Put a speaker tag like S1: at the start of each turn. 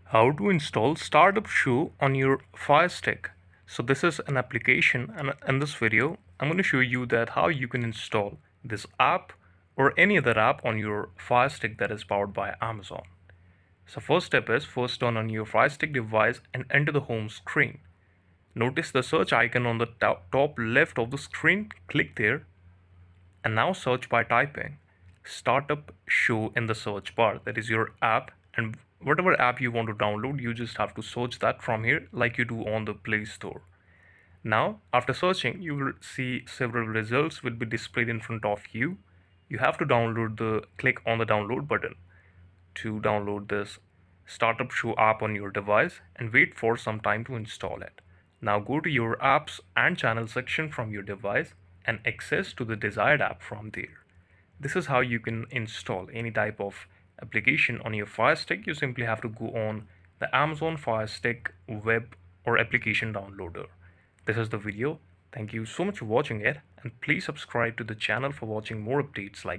S1: How to install Startup Show on your Firestick. So this is an application, and in this video I'm going to show you that how you can install this app or any other app on your Firestick that is powered by Amazon. So first step is first turn on your Firestick device and enter the home screen. Notice the search icon on the top left of the screen. Click there and now search by typing Startup Show in the search bar. That is your app, and whatever app you want to download, you just have to search that from here like you do on the Play Store. Now, after searching, you will see several results will be displayed in front of you. You have to click on the download button to download this Startup Show app on your device and wait for some time to install it. Now go to your apps and channel section from your device and access to the desired app from there. This is how you can install any type of application on your Fire Stick. You simply have to go on the Amazon Fire Stick web or application downloader. This is the video. Thank you so much for watching it, and please subscribe to the channel for watching more updates like